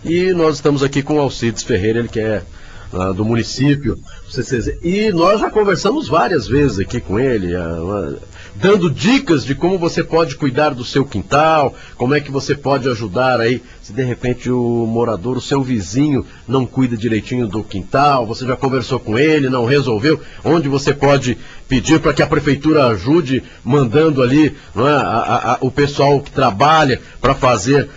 E nós estamos aqui com o Alcides Ferreira, ele que é do município, e nós já conversamos várias vezes aqui com ele, dando dicas de como você pode cuidar do seu quintal, como é que você pode ajudar aí, se de repente o morador, o seu vizinho, não cuida direitinho do quintal, você já conversou com ele, não resolveu, onde você pode pedir para que a prefeitura ajude, mandando ali, não é, o pessoal que trabalha para fazer,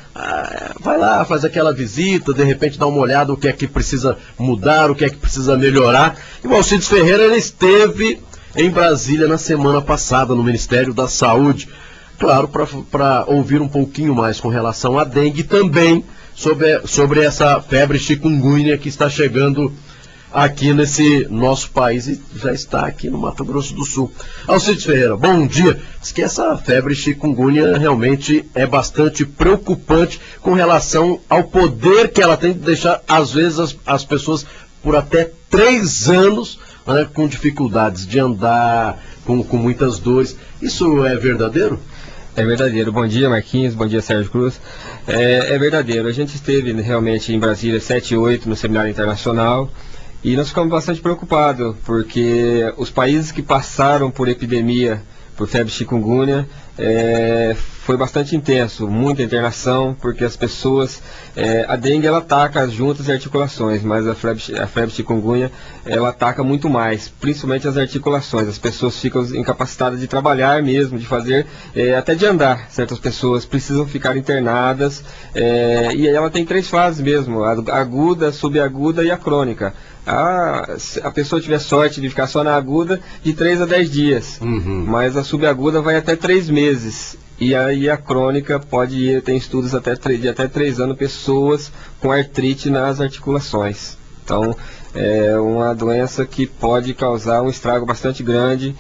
vai lá, faz aquela visita, de repente dá uma olhada o que é que precisa mudar, o que é que precisa melhorar. E o Alcides Ferreira, ele esteve em Brasília na semana passada, no Ministério da Saúde, claro, para ouvir um pouquinho mais com relação à dengue e também sobre essa febre chikungunya que está chegando aqui nesse nosso país e já está aqui no Mato Grosso do Sul. Alcides Ferreira, bom dia. Diz que essa febre chikungunya realmente é bastante preocupante com relação ao poder que ela tem de deixar, às vezes, as pessoas por até 3 anos, né, com dificuldades de andar, com muitas dores. Isso é verdadeiro? É verdadeiro. Bom dia, Marquinhos. Bom dia, Sérgio Cruz. É verdadeiro. A gente esteve realmente em Brasília 7 e 8 no Seminário Internacional e nós ficamos bastante preocupados, porque os países que passaram por epidemia, por febre chikungunya, foi bastante intenso, muita internação, porque as pessoas, a dengue ela ataca as juntas e articulações, mas a febre chikungunya ela ataca muito mais, principalmente as articulações. As pessoas ficam incapacitadas de trabalhar mesmo, de fazer, até de andar. Certas pessoas precisam ficar internadas, e ela tem 3 fases mesmo, a aguda, a subaguda e a crônica. Se a pessoa tiver sorte de ficar só na aguda, de 3 a 10 dias, mas a subaguda vai até 3 meses. E aí a crônica pode ir, tem estudos de até 3 anos, pessoas com artrite nas articulações. Então, é uma doença que pode causar um estrago bastante grande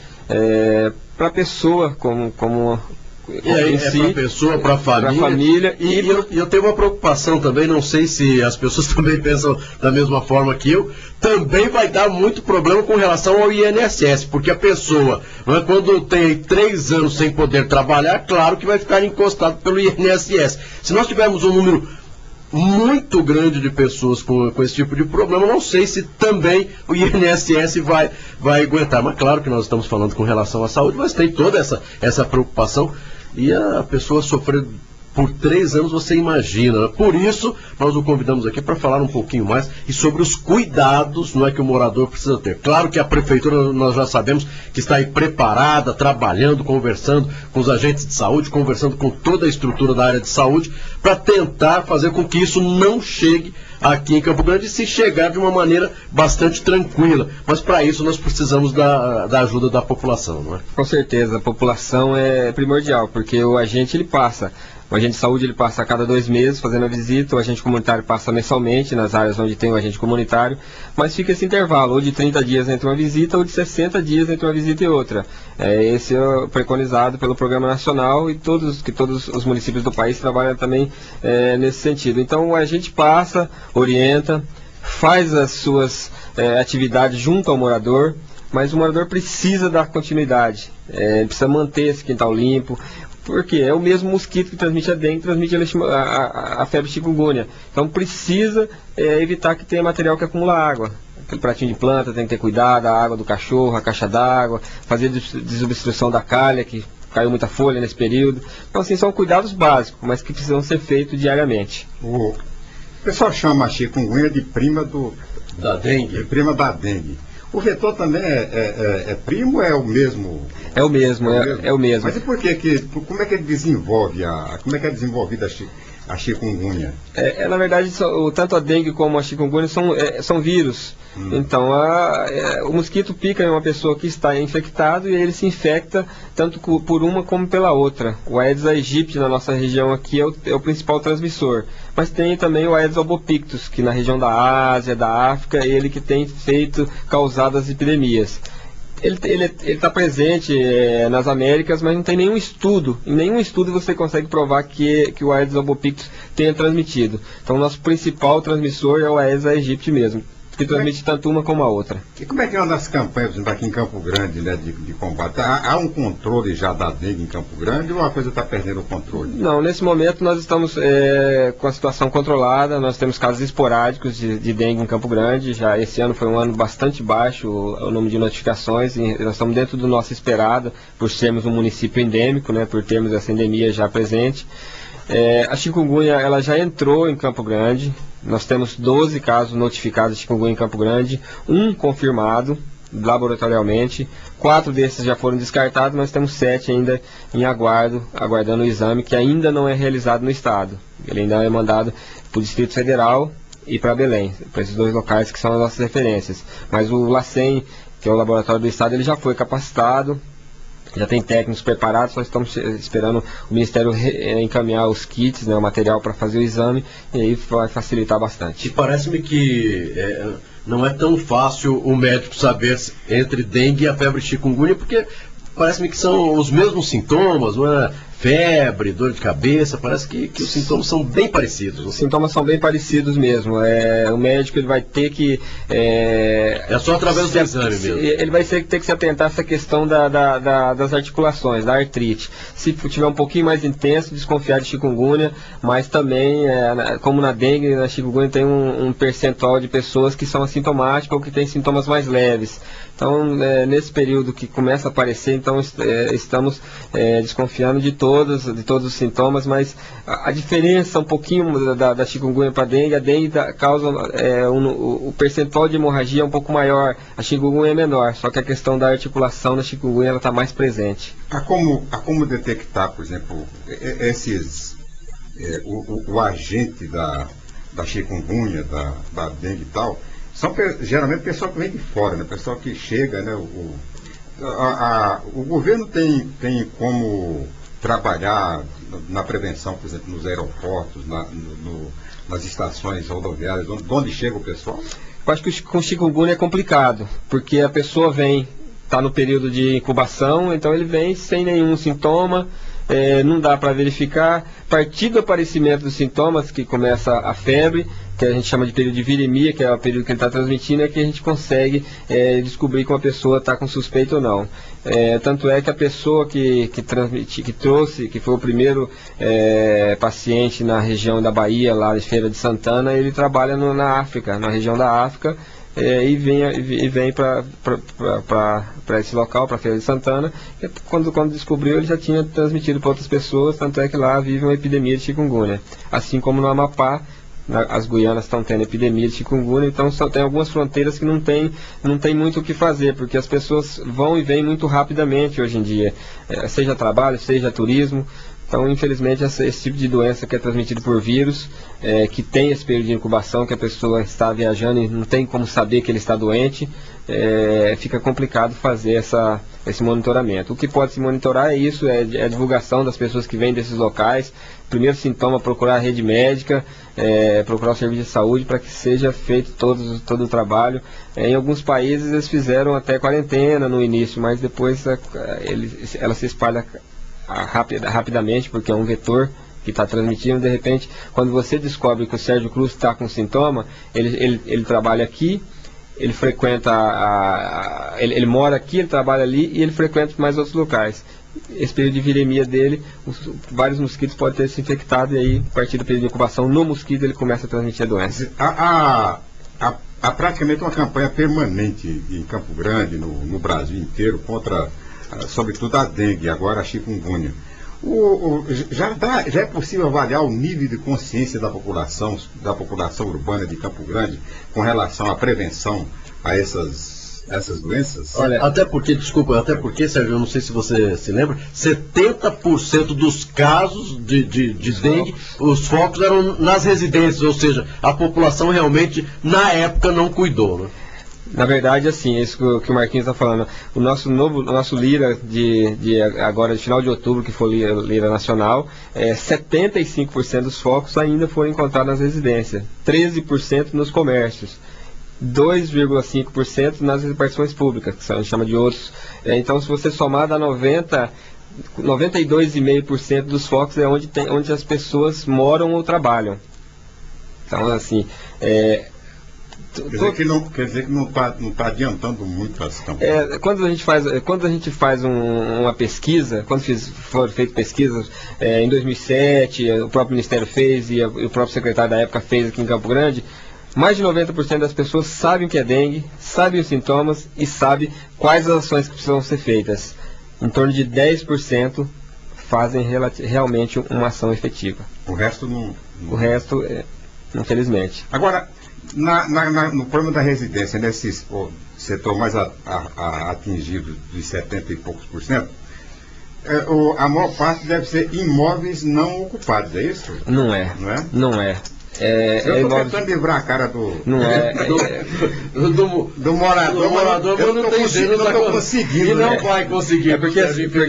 para a pessoa, como e aí, si, para a pessoa, para a família. E eu tenho uma preocupação também, não sei se as pessoas também pensam da mesma forma que eu, também vai dar muito problema com relação ao INSS, porque a pessoa, não é, quando tem 3 anos sem poder trabalhar, claro que vai ficar encostado pelo INSS. Se nós tivermos um número muito grande de pessoas com esse tipo de problema, não sei se também o INSS vai aguentar. Mas claro que nós estamos falando com relação à saúde, mas tem toda essa preocupação. E a pessoa sofrer por 3 anos, você imagina, né? Por isso, nós o convidamos aqui para falar um pouquinho mais e sobre os cuidados, não é, que o morador precisa ter. Claro que a prefeitura, nós já sabemos que está aí preparada, trabalhando, conversando com os agentes de saúde, conversando com toda a estrutura da área de saúde, para tentar fazer com que isso não chegue aqui em Campo Grande, e se chegar de uma maneira bastante tranquila. Mas para isso nós precisamos da ajuda da população, não é? Com certeza, a população é primordial, porque o agente o agente de saúde ele passa a cada 2 meses fazendo a visita, o agente comunitário passa mensalmente nas áreas onde tem o agente comunitário, mas fica esse intervalo, ou de 30 dias entre uma visita, ou de 60 dias entre uma visita e outra. Esse é o preconizado pelo Programa Nacional, e todos os municípios do país trabalham também nesse sentido. Então o agente passa, orienta, faz as suas atividades junto ao morador, mas o morador precisa dar continuidade, precisa manter esse quintal limpo, porque é o mesmo mosquito que transmite a dengue, transmite a febre chikungunya. Então precisa evitar que tenha material que acumula água. Aquele pratinho de planta tem que ter cuidado, a água do cachorro, a caixa d'água, fazer desobstrução da calha, que caiu muita folha nesse período. Então assim, são cuidados básicos, mas que precisam ser feitos diariamente. O pessoal chama a chikungunya de prima da dengue. Prima da dengue. O vetor também é primo ou é o mesmo? É o mesmo. Mas e por que como é que ele desenvolve como é que é desenvolvida a chikungunya? Na verdade, tanto a dengue como a chikungunya são vírus. Então, o mosquito pica em uma pessoa que está infectada e ele se infecta tanto por uma como pela outra. O Aedes aegypti na nossa região aqui é o principal transmissor. Mas tem também o Aedes albopictus, que na região da Ásia, da África, é ele que tem causado as epidemias. Ele está presente nas Américas, mas não tem nenhum estudo. Em nenhum estudo você consegue provar que o Aedes albopictus tenha transmitido. Então, o nosso principal transmissor é o Aedes aegypti mesmo. que transmite tanto uma como a outra. E como é que anda as campanhas, por exemplo, aqui em Campo Grande, né, de combate? Há um controle já da dengue em Campo Grande ou a coisa está perdendo o controle? Não, nesse momento nós estamos com a situação controlada, nós temos casos esporádicos de dengue em Campo Grande, já esse ano foi um ano bastante baixo o número de notificações, e nós estamos dentro do nosso esperado, por sermos um município endêmico, né, por termos essa endemia já presente. A chikungunya ela já entrou em Campo Grande, nós temos 12 casos notificados de chikungunya em Campo Grande, um confirmado laboratorialmente, 4 desses já foram descartados, nós temos 7 ainda em aguardando o exame, que ainda não é realizado no estado. Ele ainda é mandado para o Distrito Federal e para Belém, para esses 2 locais que são as nossas referências. Mas o LACEN, que é o laboratório do estado, ele já foi capacitado, já tem técnicos preparados, só estamos esperando o Ministério encaminhar os kits, né, o material para fazer o exame, e aí vai facilitar bastante. E parece-me que não é tão fácil o médico saber entre dengue e a febre chikungunya, porque parece-me que são os mesmos sintomas, não é? Febre, dor de cabeça, parece que os sintomas são bem parecidos. Os sintomas são bem parecidos mesmo. O médico ele vai ter que... É só através do exame mesmo. Ele vai ter que se atentar a essa questão das articulações, da artrite. Se tiver um pouquinho mais intenso, desconfiar de chikungunya, mas também, como na dengue, na chikungunya tem um percentual de pessoas que são assintomáticas ou que têm sintomas mais leves. Então, nesse período que começa a aparecer, então estamos desconfiando de todos os sintomas, mas a diferença um pouquinho da chikungunya para a dengue causa o percentual de hemorragia é um pouco maior, a chikungunya é menor, só que a questão da articulação da chikungunya está mais presente. Há como detectar, por exemplo, o agente da chikungunya, da dengue e tal? São geralmente pessoal que vem de fora, né? Pessoal que chega, né? O governo tem como trabalhar na prevenção, por exemplo, nos aeroportos, nas estações rodoviárias, onde chega o pessoal? Eu acho que com chikungunya é complicado, porque a pessoa está no período de incubação, então ele vem sem nenhum sintoma, não dá para verificar. A partir do aparecimento dos sintomas, que começa a febre, que a gente chama de período de viremia, que é o período que ele está transmitindo, é que a gente consegue descobrir que uma pessoa está com suspeita ou não. Tanto é que a pessoa que foi o primeiro paciente na região da Bahia, lá de Feira de Santana, ele trabalha na África, na região da África, e vem para esse local, para Feira de Santana, e quando descobriu ele já tinha transmitido para outras pessoas, tanto é que lá vive uma epidemia de chikungunya. Assim como no Amapá, as Guianas estão tendo epidemia de chikungunya, então só tem algumas fronteiras que não tem muito o que fazer, porque as pessoas vão e vêm muito rapidamente hoje em dia, seja trabalho, seja turismo. Então, infelizmente, esse tipo de doença que é transmitido por vírus, que tem esse período de incubação, que a pessoa está viajando e não tem como saber que ele está doente, fica complicado fazer esse monitoramento. O que pode se monitorar é isso, é a divulgação das pessoas que vêm desses locais. Primeiro sintoma, procurar a rede médica, procurar o serviço de saúde para que seja feito todo o trabalho. Em alguns países eles fizeram até quarentena no início, mas depois ela se espalha rapidamente, porque é um vetor que está transmitindo. De repente, quando você descobre que o Sérgio Cruz está com sintoma, ele trabalha aqui, ele frequenta, ele mora aqui, ele trabalha ali e ele frequenta mais outros locais. Esse período de viremia dele, vários mosquitos podem ter se infectado, e aí, a partir do período de incubação, no mosquito ele começa a transmitir a doença. Há praticamente uma campanha permanente em Campo Grande, no Brasil inteiro, contra, sobretudo, a dengue, agora a chikungunya. Já é possível avaliar o nível de consciência da população urbana de Campo Grande com relação à prevenção a essas doenças? Olha, até porque, Sérgio, eu não sei se você se lembra, 70% dos casos de dengue, os focos eram nas residências, ou seja, a população realmente, na época, não cuidou, né? Na verdade, assim, isso que o Marquinhos está falando, o nosso Lira agora de final de outubro, que foi Lira Nacional, 75% dos focos ainda foram encontrados nas residências, 13% nos comércios, 2,5% nas repartições públicas, que a gente chama de outros. Então, se você somar, dá 92,5% dos focos é onde as pessoas moram ou trabalham. Então, assim, Quer dizer que não tá adiantando muito as campanhas. Quando a gente faz uma pesquisa, quando foram feitas pesquisas, em 2007, o próprio Ministério fez e o próprio secretário da época fez aqui em Campo Grande, mais de 90% das pessoas sabem o que é dengue, sabem os sintomas e sabem quais as ações que precisam ser feitas. Em torno de 10% fazem realmente uma ação efetiva. O resto não... O resto, infelizmente. Agora, no problema da residência, nesse setor mais atingido de 70 e poucos %, a maior parte deve ser imóveis não ocupados, é isso? Não é. Não é? Não é. Eu estou tentando livrar a cara do... Não é. do morador, mas não tem jeito, não estou conseguindo. E não vai conseguir. Porque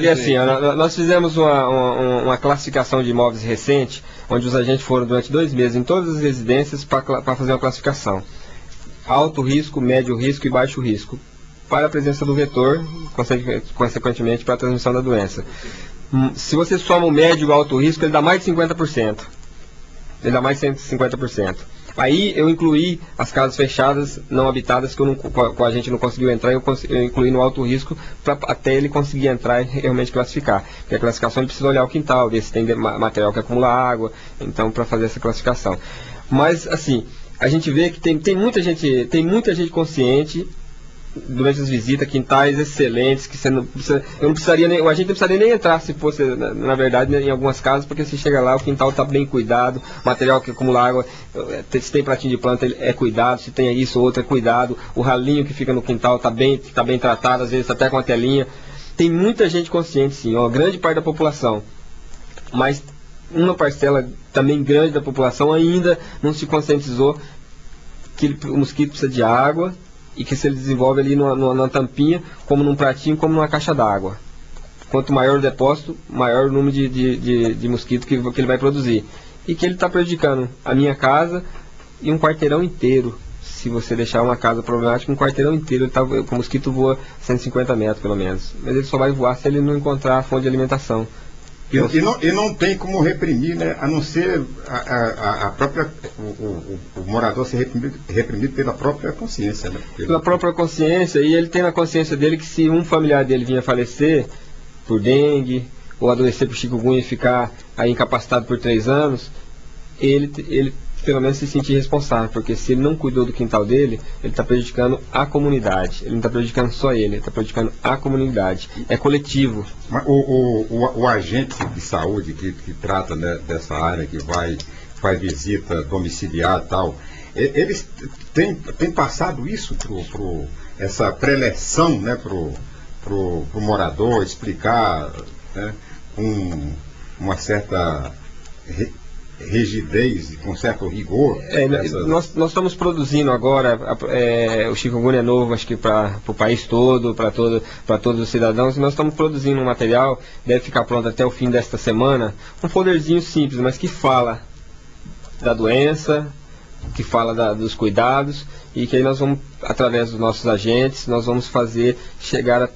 assim, nós fizemos uma classificação de imóveis recente, onde os agentes foram durante 2 meses em todas as residências para fazer uma classificação. Alto risco, médio risco e baixo risco. Para a presença do vetor, consequentemente para a transmissão da doença. Se você soma o médio e o alto risco, ele dá mais de 50%. Ele dá mais de 150%. Aí eu incluí as casas fechadas, não habitadas, que a gente não conseguiu entrar, eu incluí no alto risco, até ele conseguir entrar e realmente classificar. Porque a classificação ele precisa olhar o quintal, ver se tem material que acumula água, então para fazer essa classificação. Mas assim, a gente vê que tem muita gente consciente durante as visitas, quintais excelentes, que você não precisa, a gente não precisaria nem entrar se fosse, na verdade, em algumas casas, porque você chega lá, o quintal está bem cuidado, material que acumula água, se tem pratinho de planta, é cuidado, se tem isso ou outro, é cuidado, o ralinho que fica no quintal está bem tratado, às vezes até com a telinha. Tem muita gente consciente, sim, uma grande parte da população, mas uma parcela também grande da população ainda não se conscientizou que o mosquito precisa de água, e que se ele desenvolve ali numa tampinha, como num pratinho, como numa caixa d'água. Quanto maior o depósito, maior o número de mosquito que ele vai produzir. E que ele está prejudicando a minha casa e um quarteirão inteiro. Se você deixar uma casa problemática, um quarteirão inteiro, o mosquito voa 150 metros pelo menos. Mas ele só vai voar se ele não encontrar a fonte de alimentação. E não tem como reprimir, né? A não ser o morador ser reprimido pela própria consciência, né? Pela própria consciência, e ele tem na consciência dele que se um familiar dele vinha falecer por dengue, ou adoecer por chikungunya e ficar aí incapacitado por 3 anos, ele pelo menos se sentir responsável, porque se ele não cuidou do quintal dele, ele está prejudicando a comunidade. Ele não está prejudicando só ele está prejudicando a comunidade. É coletivo. Mas o agente de saúde que trata, né, dessa área, que faz visita domiciliar e tal, eles têm passado isso essa preleção, né, pro morador, explicar, né, com uma certa rigidez, com certo rigor. Nós estamos produzindo agora, o chikungunya é novo, acho que para o país todo, para todos os cidadãos, e nós estamos produzindo um material, deve ficar pronto até o fim desta semana, um folderzinho simples, mas que fala da doença, que fala dos cuidados, e que aí nós vamos, através dos nossos agentes, nós vamos fazer chegar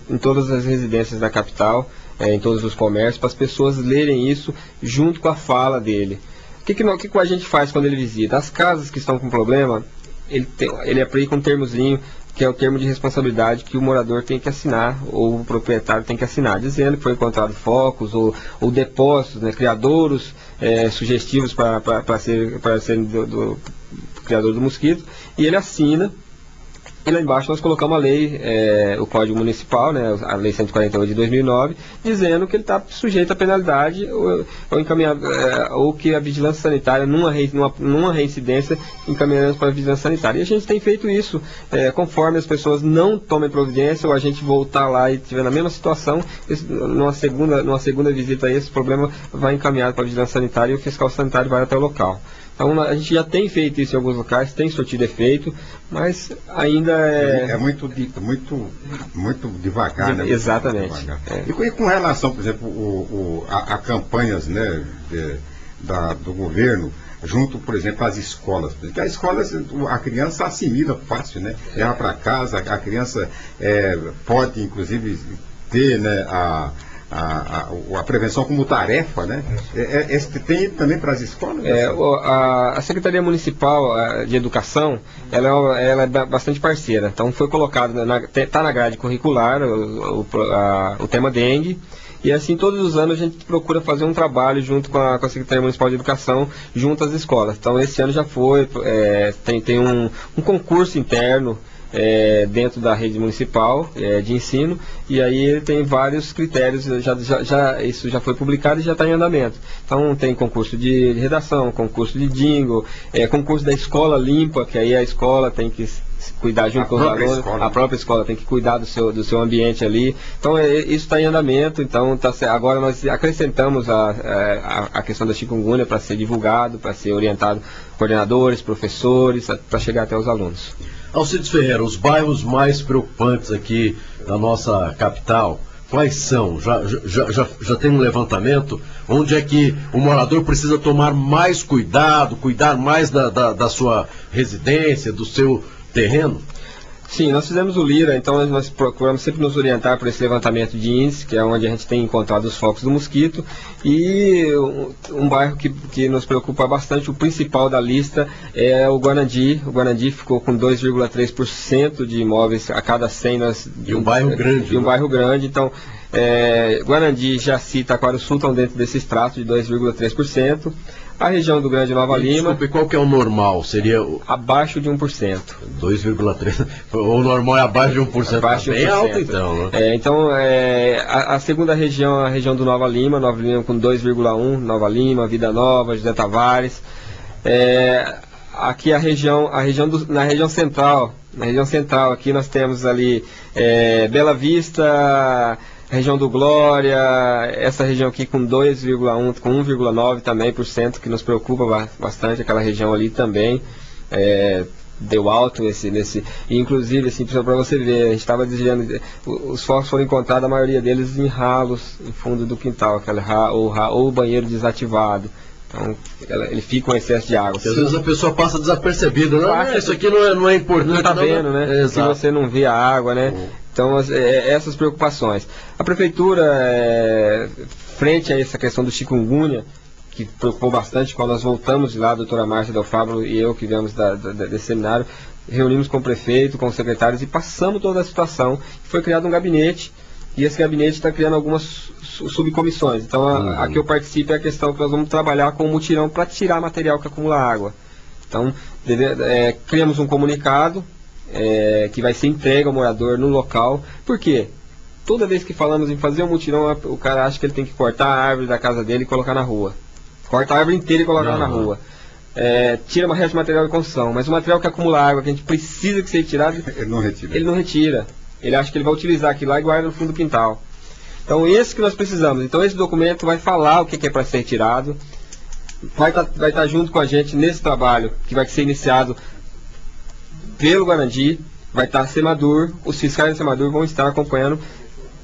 em todas as residências da capital, em todos os comércios, para as pessoas lerem isso junto com a fala dele. O que o agente faz quando ele visita? As casas que estão com problema, ele aplica um termozinho, que é o termo de responsabilidade que o morador tem que assinar, ou o proprietário tem que assinar, dizendo que foi encontrado focos ou depósitos, né, criadouros sugestivos para serem do criador do mosquito, e ele assina. E lá embaixo nós colocamos a lei, o Código Municipal, né, a Lei 148 de 2009, dizendo que ele está sujeito à penalidade ou encaminhado, ou que a vigilância sanitária, numa reincidência, encaminhamos para a vigilância sanitária. E a gente tem feito isso, conforme as pessoas não tomem providência, ou a gente voltar lá e estiver na mesma situação, numa segunda visita a esse problema vai encaminhado para a vigilância sanitária e o fiscal sanitário vai até o local. Então a gente já tem feito isso em alguns locais, tem surtido efeito, mas ainda é muito devagar, né? Exatamente. Devagar. E com relação, por exemplo, a campanhas, né, do governo, junto, por exemplo, às escolas. Porque as escolas, a criança assimila fácil, né? Leva para casa, a criança pode, inclusive, ter, né, a prevenção como tarefa, né? Tem também para as escolas? A Secretaria Municipal de Educação, ela é bastante parceira. Então foi colocado, está na grade curricular o tema dengue. E assim, todos os anos a gente procura fazer um trabalho junto com a Secretaria Municipal de Educação, junto às escolas. Então esse ano já foi, tem um concurso interno dentro da rede municipal de ensino, e aí ele tem vários critérios, isso já foi publicado e já está em andamento. Então tem concurso de redação, concurso de jingle, concurso da escola limpa, que aí a escola tem que cuidar junto com os alunos, a própria escola tem que cuidar do seu ambiente ali. Então isso está em andamento. Então agora nós acrescentamos a questão da chikungunya para ser divulgado, para ser orientado coordenadores, professores, para chegar até os alunos. Alcides Ferreira, os bairros mais preocupantes aqui da nossa capital, quais são? Já tem um levantamento? Onde é que o morador precisa tomar mais cuidado, cuidar mais da sua residência, do seu terreno? Sim, nós fizemos o LIRA, então nós procuramos sempre nos orientar por esse levantamento de índice, que é onde a gente tem encontrado os focos do mosquito, e um bairro que nos preocupa bastante, o principal da lista, é o Guarandi. O Guarandi ficou com 2,3% de imóveis a cada 100. E um bairro grande. E um bairro grande, então Guarandi, Jaci e Taquarussu estão dentro desse extrato de 2,3%. A região do Grande Nova Lima... Desculpe, qual que é o normal? Seria... Abaixo de 1%. 2,3%. O normal é abaixo de 1%. Abaixo de 1%. Bem alto, então, né? Então, a segunda região é a região do Nova Lima com 2,1%. Nova Lima, Vida Nova, José Tavares. Aqui na região central. Na região central, aqui nós temos ali Bela Vista... Região do Glória, essa região aqui com 2,1%, com 1,9% também por cento, que nos preocupa bastante, aquela região ali também deu alto nesse, e inclusive, assim, para você ver, a gente estava dizendo, os focos foram encontrados, a maioria deles em ralos, em fundo do quintal, ou o banheiro desativado. Então, ele fica com excesso de água. Às vezes a pessoa passa desapercebida, né? Isso aqui não é importante. Não está vendo, né? Se você não vê a água, né? Então, essas preocupações. A prefeitura, frente a essa questão do chikungunya, que preocupou bastante, quando nós voltamos de lá, a doutora Márcia Del Fábio e eu, que viemos desse seminário, reunimos com o prefeito, com os secretários e passamos toda a situação. Foi criado um gabinete, e esse gabinete está criando algumas subcomissões. Então, a que eu participo é a questão que nós vamos trabalhar com o mutirão para tirar material que acumula água. Então, criamos um comunicado que vai ser entregue ao morador no local. Por quê? Toda vez que falamos em fazer um mutirão, o cara acha que ele tem que cortar a árvore da casa dele e colocar na rua. Corta a árvore inteira e colocar na rua. Tira uma resto de material de construção, mas o material que acumula água, que a gente precisa que seja tirado, ele não retira. Ele acha que ele vai utilizar aquilo lá e guarda no fundo do quintal. Então, esse que nós precisamos. Então, esse documento vai falar o que é para ser tirado. Vai estar junto com a gente nesse trabalho, que vai ser iniciado pelo Guarandi. Vai estar a Semadur. Os fiscais da Semadur vão estar acompanhando.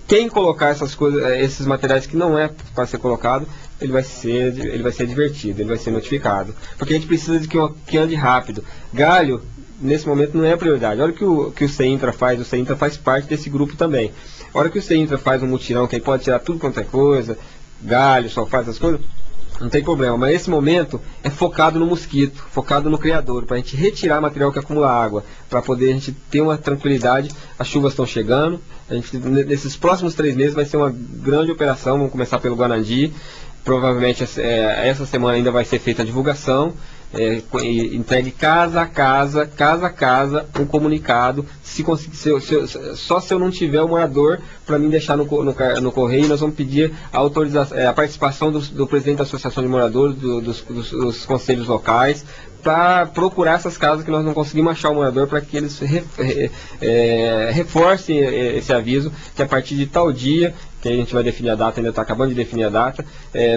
Quem colocar essas coisas, esses materiais que não é para ser colocado, ele vai ser advertido, ele vai ser notificado. Porque a gente precisa de que ande rápido. Galho, nesse momento, não é a prioridade. Olha o que o CEINTRA faz. O CEINTRA faz parte desse grupo também. A hora que o CEINTRA faz um mutirão, que ele pode tirar tudo quanto é coisa, galho, só faz essas coisas, não tem problema. Mas esse momento é focado no mosquito, focado no criador, para a gente retirar material que acumula água, para poder a gente ter uma tranquilidade. As chuvas estão chegando, nesses próximos 3 meses vai ser uma grande operação. Vamos começar pelo Guarandi. Provavelmente essa semana ainda vai ser feita a divulgação. Entregue casa a casa, um comunicado. Só se eu não tiver o morador para mim deixar no correio, nós vamos pedir a participação do presidente da Associação de Moradores, dos conselhos locais, para procurar essas casas que nós não conseguimos achar o morador, para que eles reforcem esse aviso, que a partir de tal dia, que a gente vai definir a data, ainda está acabando de definir a data,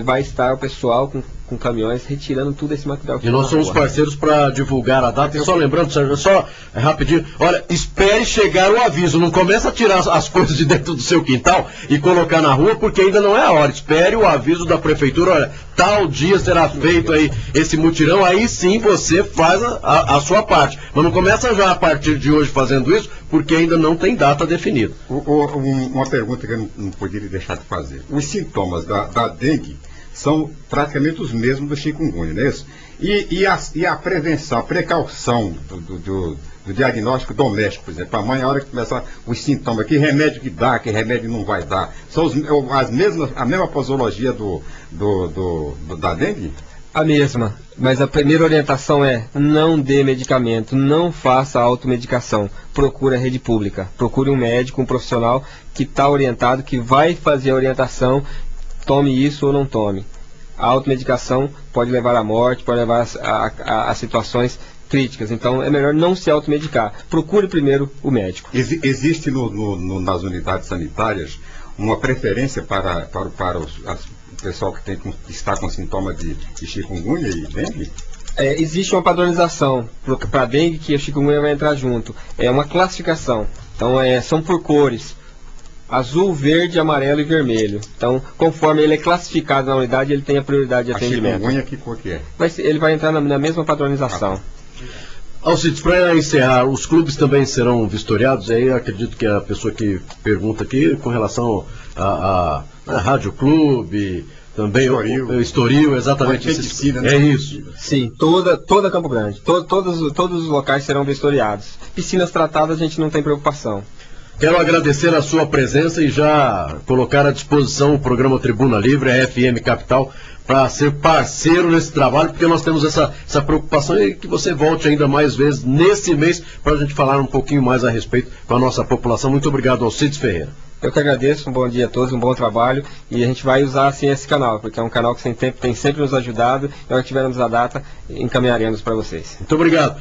vai estar o pessoal com caminhões, retirando tudo esse material. E nós somos parceiros para divulgar a data. E só lembrando, Sérgio, só rapidinho, olha, espere chegar o aviso, não começa a tirar as coisas de dentro do seu quintal e colocar na rua, porque ainda não é a hora. Espere o aviso da prefeitura, olha, tal dia será feito aí esse mutirão, aí sim você faz a sua parte. Mas não começa já a partir de hoje fazendo isso, porque ainda não tem data definida. Uma pergunta que eu não poderia deixar de fazer. Os sintomas da dengue são praticamente os mesmos do chikungunya, não é isso? E a prevenção, a precaução do diagnóstico doméstico, por exemplo, a mãe, a hora que começar os sintomas, que remédio que dá, que remédio não vai dar, são a mesma posologia da dengue? A mesma, mas a primeira orientação é: não dê medicamento, não faça automedicação, procure a rede pública, procure um médico, um profissional que está orientado, que vai fazer a orientação, tome isso ou não tome. A automedicação pode levar à morte, pode levar a situações críticas, então é melhor não se automedicar, procure primeiro o médico. Existe nas unidades sanitárias uma preferência para o pessoal que está com sintoma de chikungunya e dengue? Existe uma padronização para dengue, que a chikungunya vai entrar junto. É uma classificação. Então são por cores: azul, verde, amarelo e vermelho. Então, conforme ele é classificado na unidade, ele tem a prioridade de atendimento. A chikungunya, que cor que é? Ele vai entrar na mesma padronização. Alcides, para encerrar, os clubes também serão vistoriados? Aí eu acredito que a pessoa que pergunta aqui com relação a Rádio Clube, também o Estoril, exatamente. Piscina, né? É isso. Sim, toda Campo Grande. Todos os locais serão vistoriados. Piscinas tratadas a gente não tem preocupação. Quero agradecer a sua presença e já colocar à disposição o programa Tribuna Livre, a FM Capital, para ser parceiro nesse trabalho, porque nós temos essa preocupação e que você volte ainda mais vezes nesse mês para a gente falar um pouquinho mais a respeito com a nossa população. Muito obrigado, Alcides Ferreira. Eu que agradeço, um bom dia a todos, um bom trabalho, e a gente vai usar assim esse canal, porque é um canal que tem sempre nos ajudado, e na hora que tivermos a data, encaminharemos para vocês. Muito obrigado.